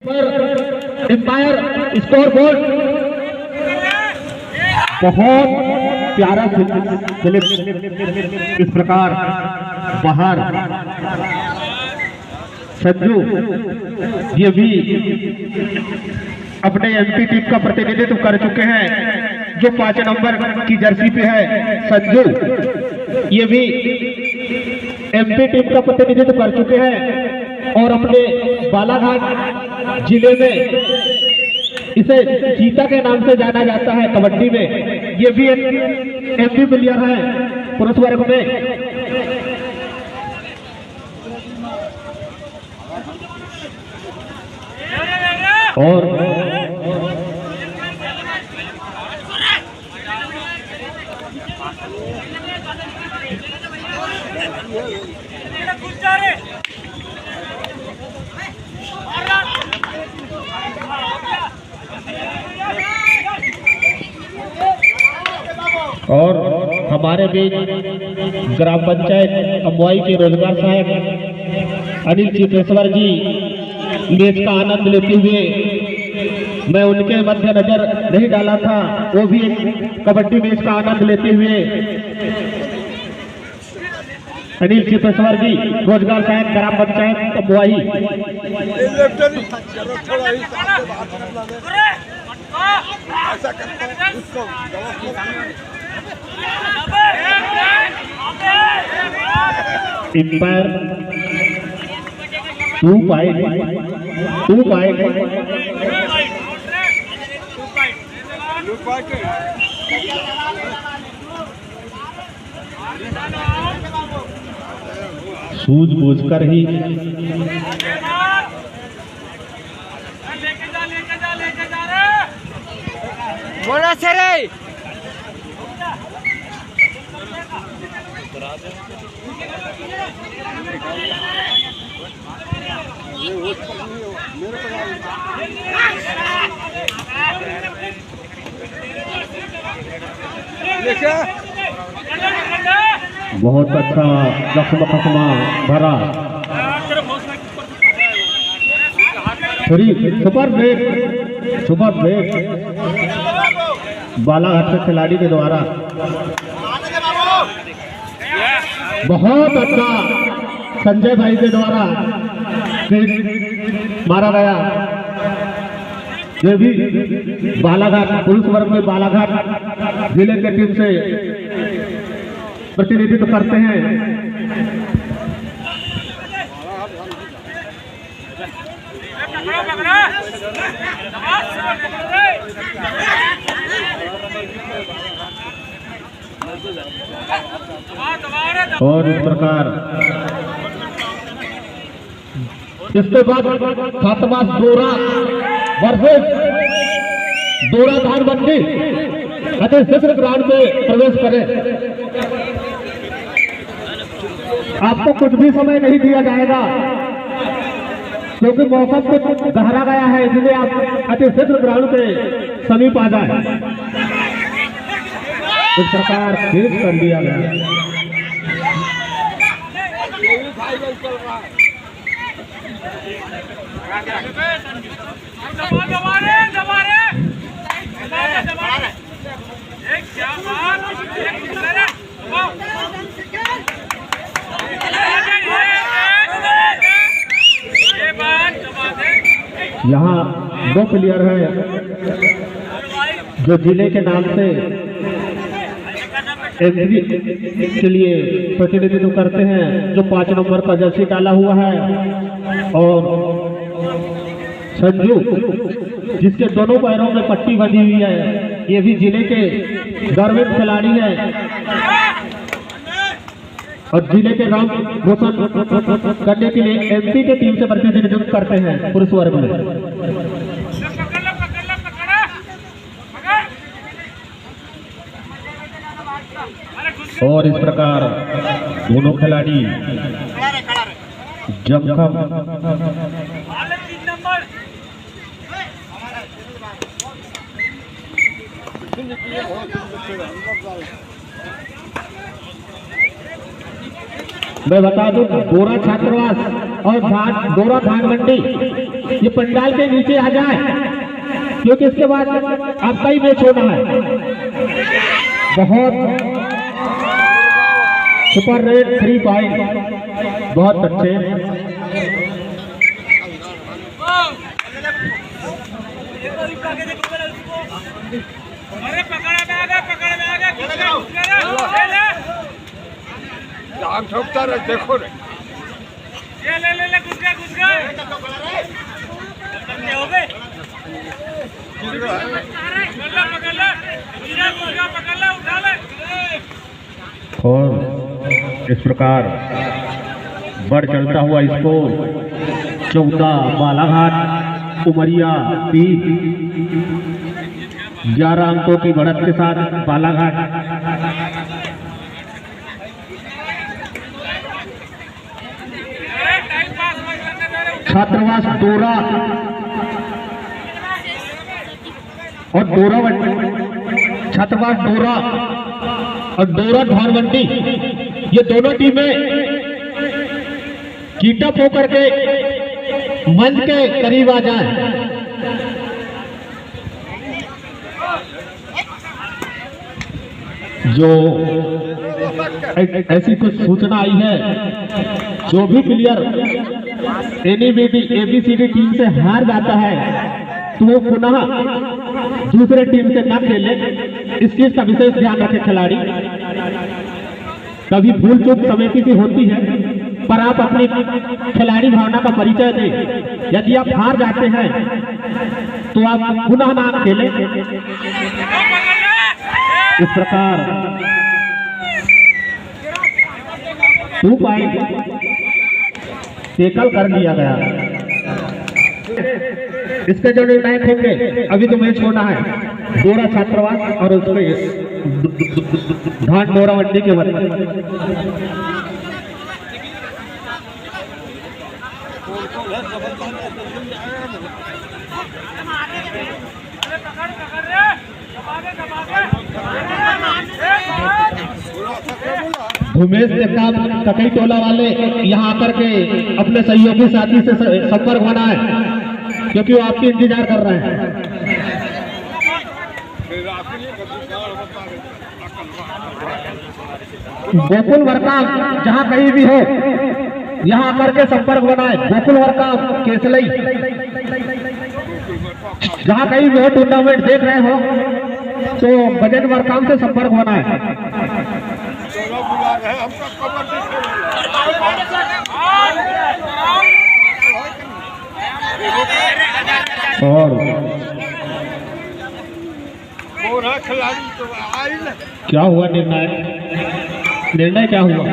Empire score board बहुत प्यारा इस प्रकार बाहर संजू ये भी अपने एमपी टीम का प्रतिनिधित्व कर चुके हैं, जो 5 नंबर की जर्सी पे है संजू, ये भी एमपी टीम का प्रतिनिधित्व कर चुके हैं और अपने बालाघाट जिले में इसे चीता के नाम से जाना जाता है कबड्डी में। ये भी एक एमपी प्लेयर है पुरुष वर्ग में। और हमारे बीच ग्राम पंचायत अम्बुआई के रोजगार सहायक अनिल चिपेश्वर जी मैच का आनंद लेते हुए, मैं उनके मध्य नजर नहीं डाला था, वो भी एक कबड्डी मैच का आनंद लेते हुए अनिल चिपेश्वर जी रोजगार सहायक ग्राम पंचायत अम्बुआई। एम्पायर 2 पॉइंट सूझबूझ कर ही बोला सर बहुत अच्छा लक्ष्मा भरा सुपर ब्रेक बालाघाट के खिलाड़ी के द्वारा बहुत अच्छा संजय भाई के द्वारा मारा गया। ये भी बालाघाट पुरुष वर्ग में बालाघाट जिले के टीम से प्रतिनिधित्व करते हैं। और इस प्रकार इसके बाद छात्रावास दोरा धानमंडी दूसरे ग्राउंड में प्रवेश करें। आपको कुछ भी समय नहीं दिया जाएगा क्योंकि मौसम कुछ गहरा गया है, इसलिए आप अति शीघ्र ग्राउंड के समीप आ जाए। इस प्रकार खेल कर दिया गया। यहाँ 2 प्लेयर हैं जो जिले के नाम से एंट्री के लिए प्रतिनिधित्व करते हैं, जो 5 नंबर का जर्सी डाला हुआ है, और संजू जिसके दोनों पैरों में पट्टी बंधी हुई है, ये भी जिले के गर्वित खिलाड़ी है और जिले के नाम रोशन करने के लिए एमपी के टीम से प्रतिनिधित्व करते हैं पुरुष वर्ग में। और इस प्रकार दोनों खिलाड़ी जमकर मैं बता दूं, दोरा छात्रावास और दोरा धानमंडी ये पंडाल के नीचे आ जाए, क्योंकि इसके बाद आपका ही मैच होना है। बहुत सुपर रेड 3 पॉइंट, बहुत अच्छे। अरे पकड़ा ठोकता रहे, देखो रे ले घुस गए उठा ले। और इस प्रकार बढ़ चलता हुआ स्कोर 14 बालाघाट उमरिया 3, 11 अंकों की बढ़त के साथ बालाघाट। छात्रावास डोरा और छात्रावास डोरा और डोरा धानमंडी, ये दोनों टीमें कीटअप होकर के मंच के करीब आ जाएं। जो ऐसी कुछ सूचना आई है, जो भी प्लेयर एबीसीडी टीम से हार जाता है तो वो पुनः दूसरे टीम से न खेले, इस चीज का विशेष ध्यान रखे खिलाड़ी। कभी भूल चूक समिति की होती है, पर आप अपनी खिलाड़ी भावना का परिचय दें। यदि आप हार जाते हैं तो आप पुनः ना खेलें। इस प्रकार 2 पॉइंट टेकल कर दिया गया। इसके जो निर्णायक होंगे, अभी तो मैच होना है डोरा छात्रावास और उसमें धान डोरा मंडी के बच्चे। उमेश जगताप ककई टोला वाले यहाँ आकर के अपने सहयोगी साथी से संपर्क बनाए, क्योंकि वो आपकी इंतजार कर रहे हैं। गोकुल वर्काम जहाँ कहीं भी हो, यहाँ आकर के संपर्क बनाए। गोकुल वर्काम केसलई, जहाँ कहीं भी हो, टूर्नामेंट देख रहे हो तो बजट वर्काम से संपर्क बनाए। और क्या हुआ निर्णय क्या हुआ?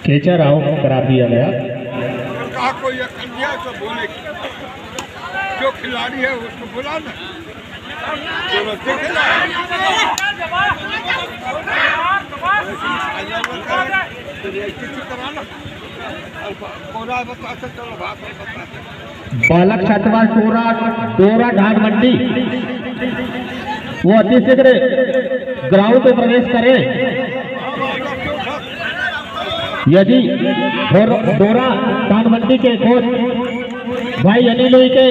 केचा राव करा दिया गया। कोई तो बोले जो खिलाड़ी है उसको बुलाना। बालक छात्रावास डोरा धानमंडी वो अतिशीघ्र ग्राउंड में प्रवेश करें। यदि डोरा धानमंडी के कोच भाई अनिल के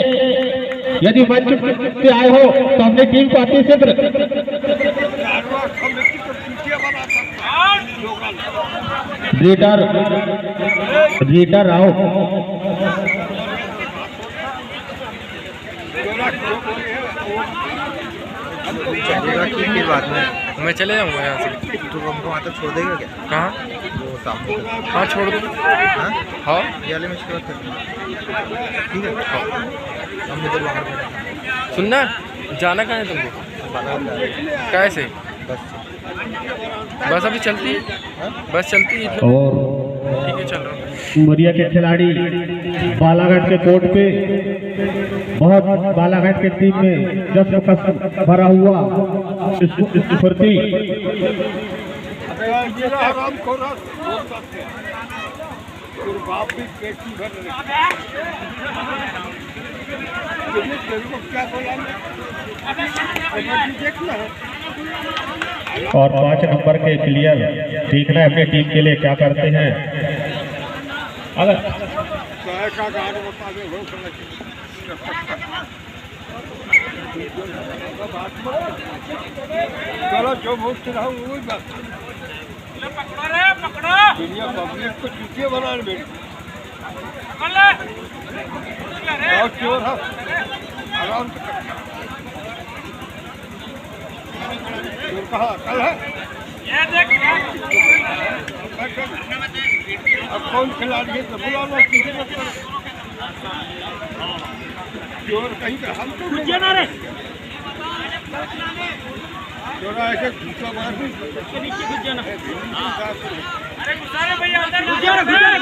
यदि मंच पे आए हो तो अपनी टीम को अतिशीघ्र रीडर आओ। की बात नहीं, मैं चले जाऊंगा यहाँ से। तो हमको वहाँ तक छोड़ देगा क्या? कहाँ? वो सामने। हाँ छोड़ दो। हाँ ये वाले में शुरुआत करते हैं, ठीक है? हाँ हम इधर बाहर सुनना, जाना कहाँ है तुमको? कैसे? बस अभी चलती है? बस चलती है? और ठीक है चल रहा हूँ। उमरिया के खिलाड़ी बालाघाट के कोर्ट पे बहुत बालाघाट के टीम में जश्न का भरा हुआ स्फूर्ति। और 5 नंबर के प्लेयर देखना है अपने टीम के लिए क्या करते हैं। अगर चाय का गाड़ बता दे हो चलो जो मुफ्त रहा वही बात दुनिया पब्लिक को जूतिया बनाने बैठी और चोर है आराम से चोर कहाँ कल है अब कौन खिलाड़ी है तो बुला लो किसी को चोर कहीं का हम तो चोरा ऐसे घुसा मार नीचे घुस जाना अरे गुजारे भैया अंदर गुजारे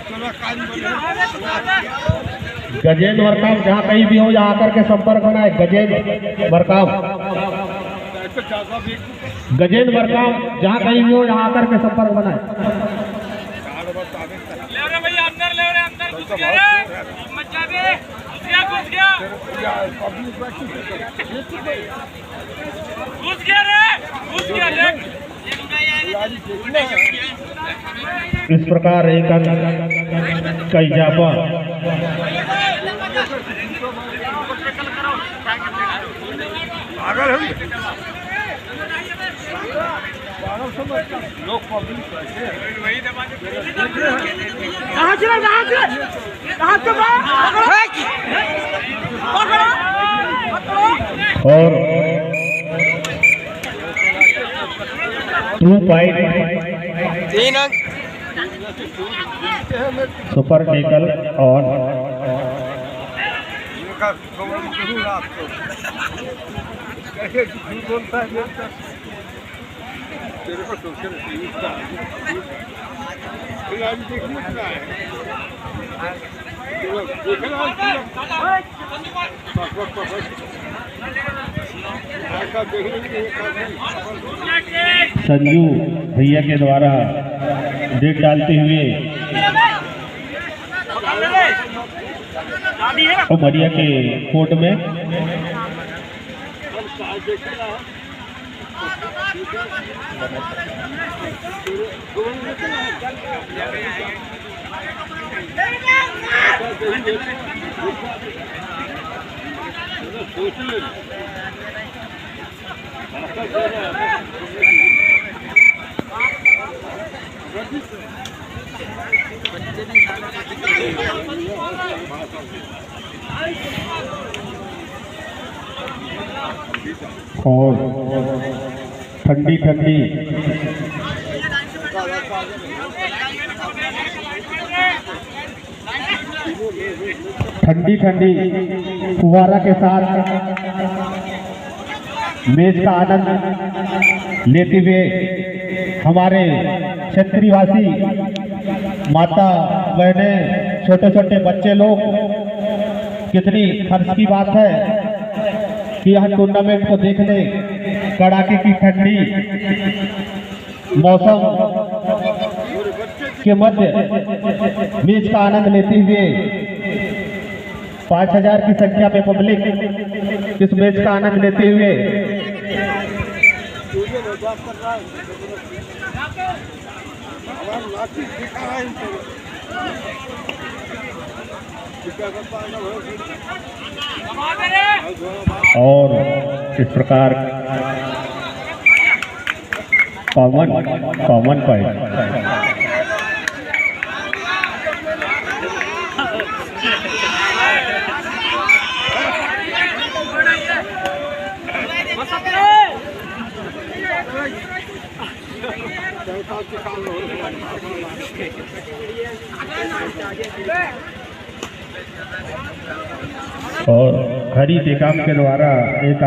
चलो कान बोले गजेंद्र वर्काम जहाँ कहीं भी हो यहाँ आकर के संपर्क होना है। गजेंद्र वर्काम गजेंद्र वर्काम जहाँ कहीं भी हो यहाँ आकर के संपर्क होना है। ले रे भैया अंदर ले रे अंदर घुस गया रे मचा दे घुस गया रे इस प्रकार एक का इजाफा अगर हम लोग पब्लिक वही दबा और 2 पॉइंट सुपर टेकल और कैसे झूठ बोलता है तेरे को सोशल खिलाड़ी देखने का है चलो देखना संजू भैया के द्वारा डेट डालते हुए उमरिया के कोर्ट में और ठंडी ठंडी ठंडी ठंडी फुहारा के साथ मैच का आनंद लेते हुए हमारे क्षेत्रीयवासी माता बहनें छोटे छोटे बच्चे लोग, कितनी हर्ष की बात है कि यह टूर्नामेंट को देखने कड़ाके की ठंडी मौसम के मध्य मैच का आनंद लेते हुए 5000 की संख्या में पब्लिक इस मैच का आनंद लेते हुए और इस प्रकार कॉमन पॉइंट और हरी टेकाम के द्वारा एक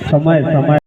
समय